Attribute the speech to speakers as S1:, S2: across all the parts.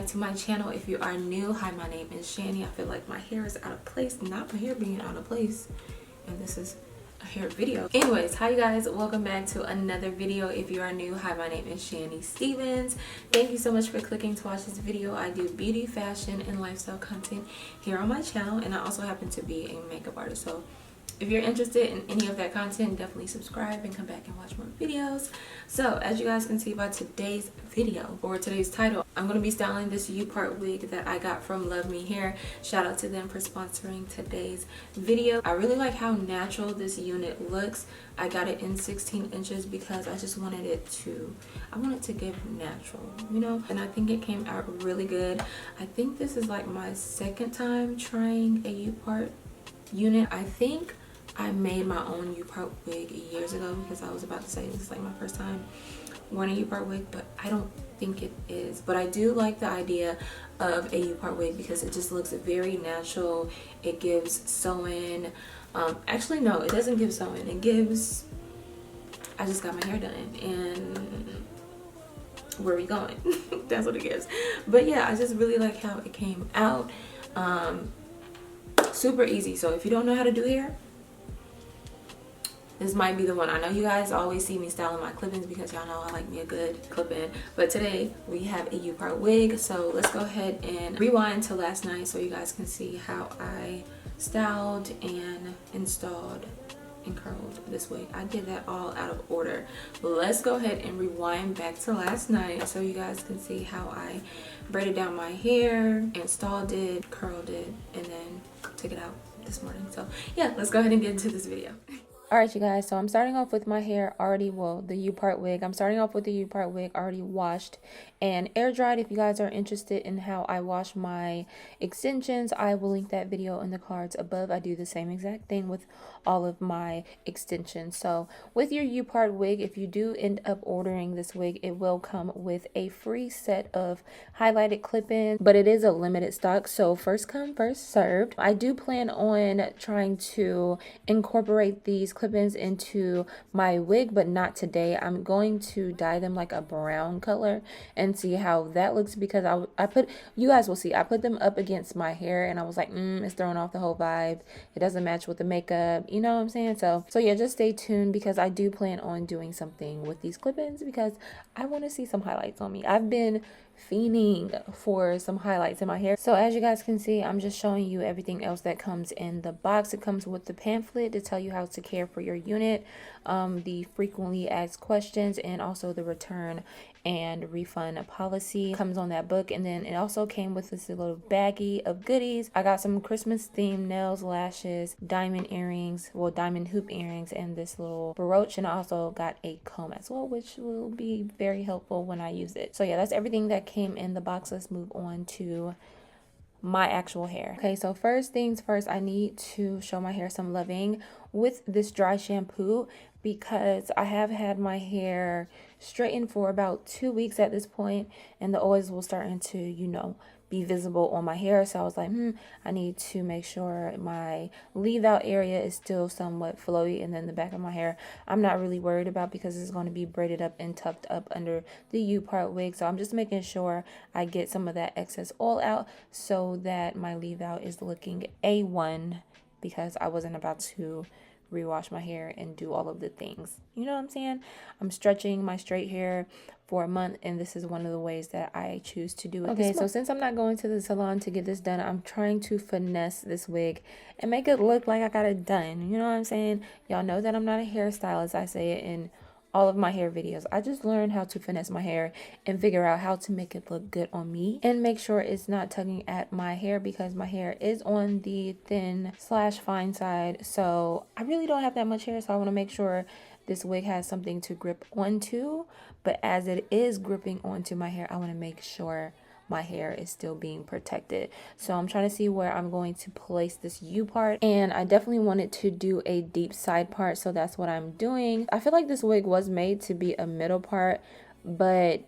S1: to my channel. If you are new, hi, my name is Shanny. I feel like my hair is out of place. Not my hair being out of place, and this is a hair video. Anyways, hi you guys, welcome back to another video. If you are new, hi, my name is Shanny Stevens. Thank you so much for clicking to watch this video. I do beauty, fashion, and lifestyle content here on my channel, and I also happen to be a makeup artist. So if you're interested in any of that content, definitely subscribe and come back and watch more videos. So as you guys can see by today's video, or today's title, I'm going to be styling this U-Part wig that I got from Luvmehair. Shout out to them for sponsoring today's video. I really like how natural this unit looks. I got it in 16 inches because I just wanted it to, give natural, you know, and I think it came out really good. I think this is like my second time trying a U-Part unit. I think I made my own U-Part wig years ago, because I was about to say this is like my first time wearing a U-Part wig, but I don't think it is. But I do like the idea of a U-Part wig because it just looks very natural. It gives sewing. Actually no, it doesn't give sewing. It gives, I just got my hair done and where are we going? That's what it gives. But yeah, I just really like how it came out. Super easy. So if you don't know how to do hair, this might be the one. I know you guys always see me styling my clip-ins because y'all know I like me a good clip-in, but today we have a U-Part wig. So let's go ahead and rewind to last night so you guys can see how I styled and installed and curled this wig. I did that all out of order, but let's go ahead and rewind back to last night so you guys can see how I braided down my hair, installed it, curled it, and then took it out this morning. So yeah, let's go ahead and get into this video. Alright you guys, so I'm starting off with my hair already, well, the U-Part wig. I'm starting off with the U-Part wig already washed and air dried. If you guys are interested in how I wash my extensions, I will link that video in the cards above. I do the same exact thing with all of my extensions. So with your U-Part wig, if you do end up ordering this wig, it will come with a free set of highlighted clip-ins, but it is a limited stock, so first come, first served. I do plan on trying to incorporate these clip-ins into my wig, but not today. I'm going to dye them like a brown color and see how that looks, because I put, you guys will see, I put them up against my hair and I was like, it's throwing off the whole vibe. It doesn't match with the makeup, you know what I'm saying? So yeah, just stay tuned, because I do plan on doing something with these clip-ins because I want to see some highlights on me. I've been fiending for some highlights in my hair. So as you guys can see, I'm just showing you everything else that comes in the box. It comes with the pamphlet to tell you how to care for your unit, the frequently asked questions, and also the return and refund policy comes on that book. And then it also came with this little baggie of goodies. I got some Christmas themed nails, lashes, diamond earrings, well, diamond hoop earrings, and this little brooch. And I also got a comb as well, which will be very helpful when I use it. So yeah, that's everything that came in the box. Let's move on to my actual hair. Okay, so first things first, I need to show my hair some loving with this dry shampoo, because I have had my hair straightened for about 2 weeks at this point, and the oils will starting to, you know, be visible on my hair. So I was like, I need to make sure my leave out area is still somewhat flowy, and then the back of my hair I'm not really worried about because it's going to be braided up and tucked up under the U-Part wig. So I'm just making sure I get some of that excess oil out so that my leave out is looking A1, because I wasn't about to rewash my hair and do all of the things, you know what I'm saying? I'm stretching my straight hair for a month, and this is one of the ways that I choose to do it. Okay, so since I'm not going to the salon to get this done, I'm trying to finesse this wig and make it look like I got it done, you know what I'm saying? Y'all know that I'm not a hairstylist. I say it in all of my hair videos. I just learned how to finesse my hair and figure out how to make it look good on me and make sure it's not tugging at my hair, because my hair is on the thin / fine side. So I really don't have that much hair, so I want to make sure this wig has something to grip onto. But as it is gripping onto my hair, I want to make sure my hair is still being protected. So I'm trying to see where I'm going to place this U-part, and I definitely wanted to do a deep side part, so that's what I'm doing. I feel like this wig was made to be a middle part, but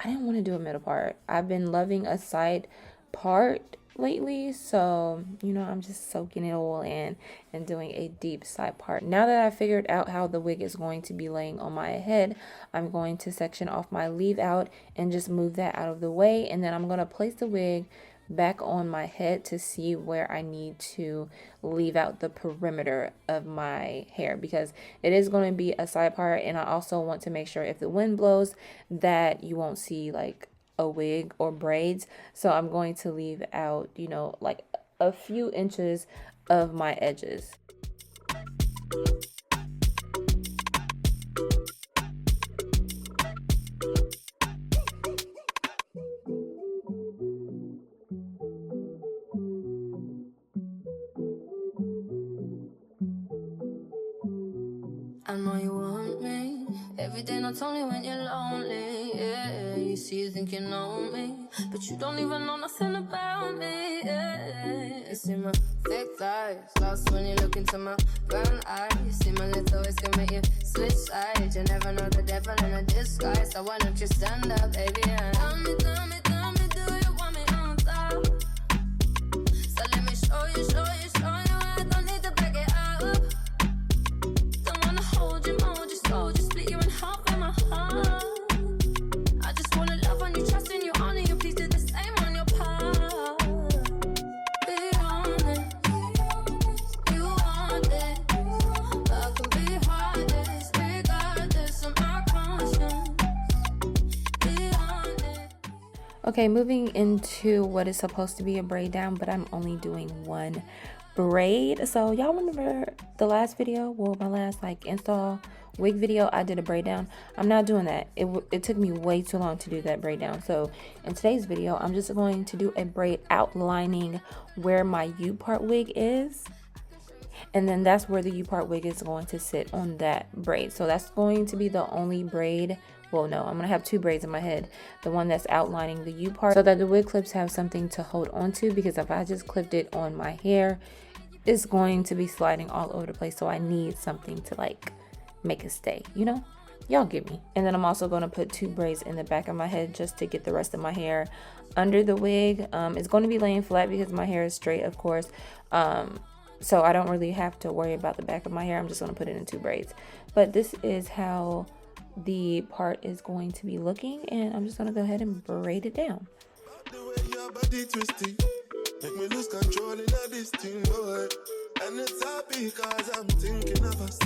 S1: I didn't want to do a middle part. I've been loving a side part lately, so you know, I'm just soaking it all in and doing a deep side part. Now that I figured out how the wig is going to be laying on my head, I'm going to section off my leave out and just move that out of the way, and then I'm going to place the wig back on my head to see where I need to leave out the perimeter of my hair, because it is going to be a side part, and I also want to make sure if the wind blows that you won't see like a wig or braids. So I'm going to leave out, you know, like a few inches of my edges.
S2: I know you want me every day, not only when you're lonely. Yeah, you see, you think you know me, but you don't even know nothing about me. Yeah, you see my thick thighs, lost when you look into my brown eyes. You see my little ways can make you switch sides. You never know the devil in a disguise, so why don't you stand up, baby? And tell me, do you want me on top? So let me show you. I don't need to break it up. Don't wanna hold you, mold you slow, just split you in half in my heart. I just wanna love on you, trust in you, honor you, please do the same on your part. Be honest, you want it, I can be heartless, regardless of my conscience. Be honest.
S1: Okay, moving into what is supposed to be a braid down, but I'm only doing one braid. So y'all remember the last video, well, my last like install wig video, I did a braid down. I'm not doing that. It took me way too long to do that braid down. So in today's video, I'm just going to do a braid outlining where my U-part wig is, and then that's where the U-part wig is going to sit on that braid. So that's going to be the only braid. Well, no, I'm gonna have two braids in my head, the one that's outlining the U-part, so that the wig clips have something to hold on to, because if I just clipped it on my hair, it's going to be sliding all over the place. So I need something to like make it stay, you know, y'all get me. And then I'm also going to put two braids in the back of my head just to get the rest of my hair under the wig. It's going to be laying flat because my hair is straight, of course, so I don't really have to worry about the back of my hair. I'm just going to put it in two braids. But this is how the part is going to be looking, and I'm just going to go ahead and braid it down.
S3: Make me lose control in this thing, boy. And it's happy cause I'm thinking of us.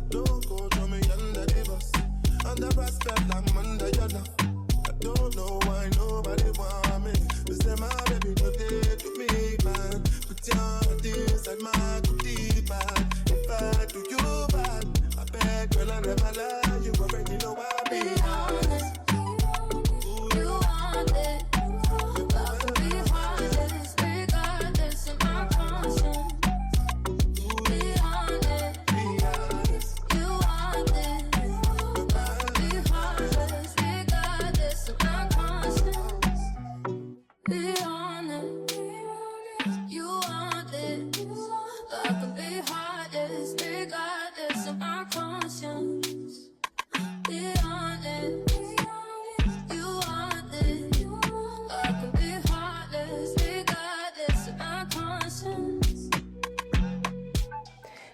S3: Don't go throw me under the bus. Under respect, I'm under your love. I don't know why nobody want me. But say my baby, no day to me, man. Put your heart inside my deep man. If I do you bad, I beg, girl, I never lie. You already know I'll be honest.
S2: You want it, I can be heartless, regardless of my conscience. Be honest, you want it, I can be heartless, regardless of my conscience. Be honest, you want it, I can be heartless, regardless of my conscience. Be honest.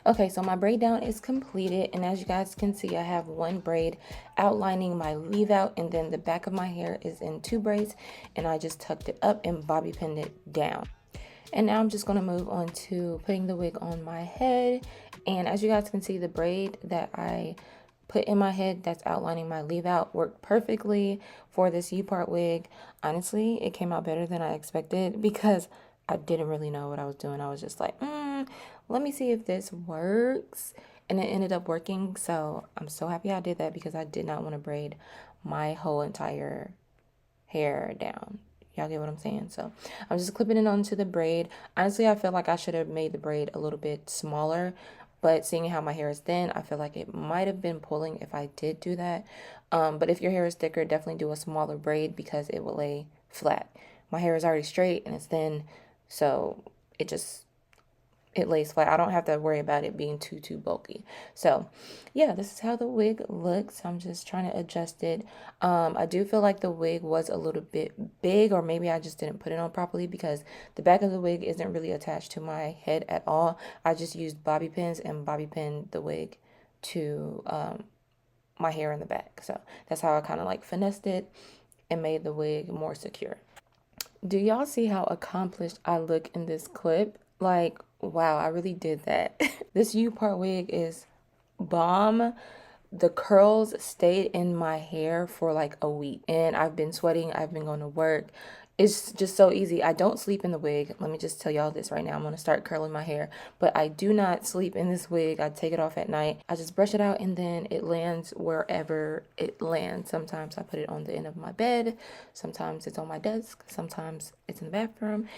S1: Okay, so my braid down is completed, and as you guys can see, I have one braid outlining my leave out, and then the back of my hair is in two braids, and I just tucked it up and bobby pinned it down. And now I'm just going to move on to putting the wig on my head, and as you guys can see, the braid that I put in my head that's outlining my leave out worked perfectly for this U-part wig. Honestly, it came out better than I expected because I didn't really know what I was doing. I was just like, let me see if this works, and it ended up working. So I'm so happy I did that because I did not want to braid my whole entire hair down. Y'all get what I'm saying? So I'm just clipping it onto the braid. Honestly, I feel like I should have made the braid a little bit smaller, but seeing how my hair is thin, I feel like it might have been pulling if I did do that. But if your hair is thicker, definitely do a smaller braid because it will lay flat. My hair is already straight and it's thin, so it just it lays flat. I don't have to worry about it being too bulky. So yeah, this is how the wig looks. I'm just trying to adjust it. I do feel like the wig was a little bit big, or maybe I just didn't put it on properly, because the back of the wig isn't really attached to my head at all. I just used bobby pins and bobby pinned the wig to my hair in the back. So that's how I kind of like finessed it and made the wig more secure. Do y'all see how accomplished I look in this clip? Like, wow, I really did that. This U-Part wig is bomb. The curls stayed in my hair for like a week, and I've been sweating. I've been going to work. It's just so easy. I don't sleep in the wig. Let me just tell y'all this right now. I'm going to start curling my hair, but I do not sleep in this wig. I take it off at night. I just brush it out, and then it lands wherever it lands. Sometimes I put it on the end of my bed. Sometimes it's on my desk. Sometimes it's in the bathroom.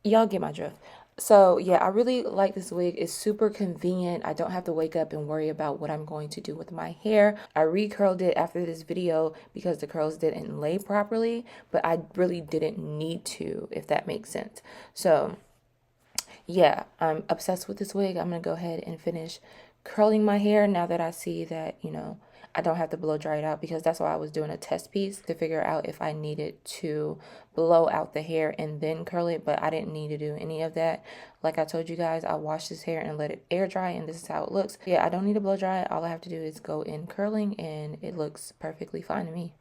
S1: Y'all get my drift. So yeah, I really like this wig. It's super convenient. I don't have to wake up and worry about what I'm going to do with my hair. I recurled it after this video because the curls didn't lay properly, but I really didn't need to, if that makes sense. So yeah, I'm obsessed with this wig. I'm gonna go ahead and finish curling my hair now that I see that, you know, I don't have to blow dry it out, because that's why I was doing a test piece to figure out if I needed to blow out the hair and then curl it, but I didn't need to do any of that. Like I told you guys, I washed this hair and let it air dry, and this is how it looks. Yeah, I don't need to blow dry it. All I have to do is go in curling, and it looks perfectly fine to me.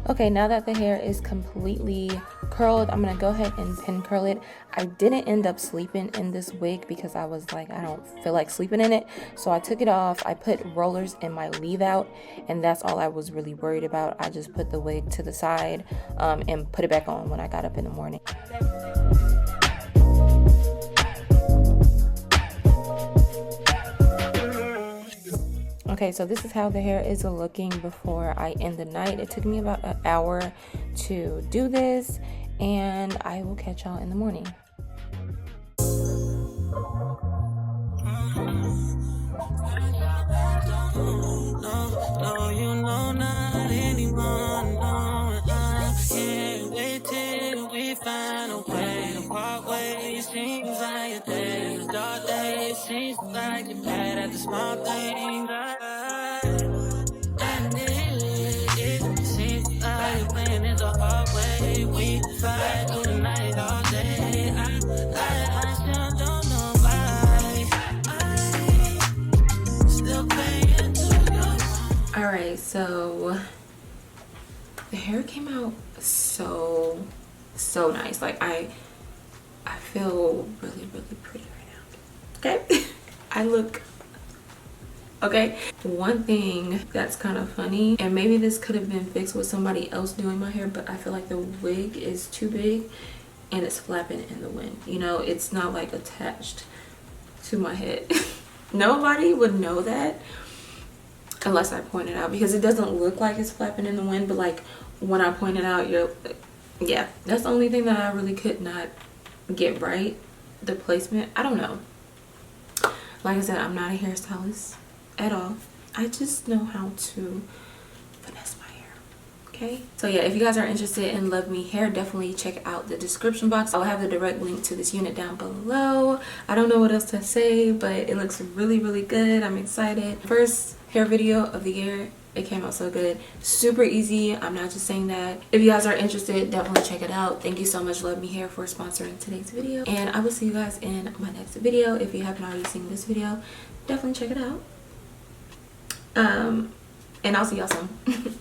S1: Okay, now that the hair is completely curled, I'm gonna go ahead and pin curl it. I didn't end up sleeping in this wig because I was like, I don't feel like sleeping in it. So I took it off. I put rollers in my leave out, and that's all I was really worried about. I just put the wig to the side and put it back on when I got up in the morning. Okay, so this is how the hair is looking before I end the night. It took me about an hour to do this, and I will catch y'all in the morning. No, you know not anyone. No, I can't wait till we find a way to part ways. Seems like a day is dark days. Seems like you're bad at the small things. And it seems like you're playing it the hard way. We fight through the night all day. I still don't know why. I still paying to your. Alright, so the hair came out so nice. Like I feel really pretty right now. Okay. I look okay. One thing that's kind of funny, and maybe this could have been fixed with somebody else doing my hair, but I feel like the wig is too big and it's flapping in the wind. You know, it's not like attached to my head. Nobody would know that unless I point it out, because it doesn't look like it's flapping in the wind, but like when I point it out, yeah, that's the only thing that I really could not get right. The placement, I don't know. Like I said, I'm not a hairstylist at all. I just know how to finesse my hair. Okay, so yeah, if you guys are interested in Luvmehair, definitely check out the description box. I'll have the direct link to this unit down below. I don't know what else to say, but it looks really, really good. I'm excited. First hair video of the year. It came out so good. Super easy. I'm not just saying that. If you guys are interested, definitely check it out. Thank you so much, Luvmehair, for sponsoring today's video. And I will see you guys in my next video. If you haven't already seen this video, definitely check it out. And I'll see y'all soon.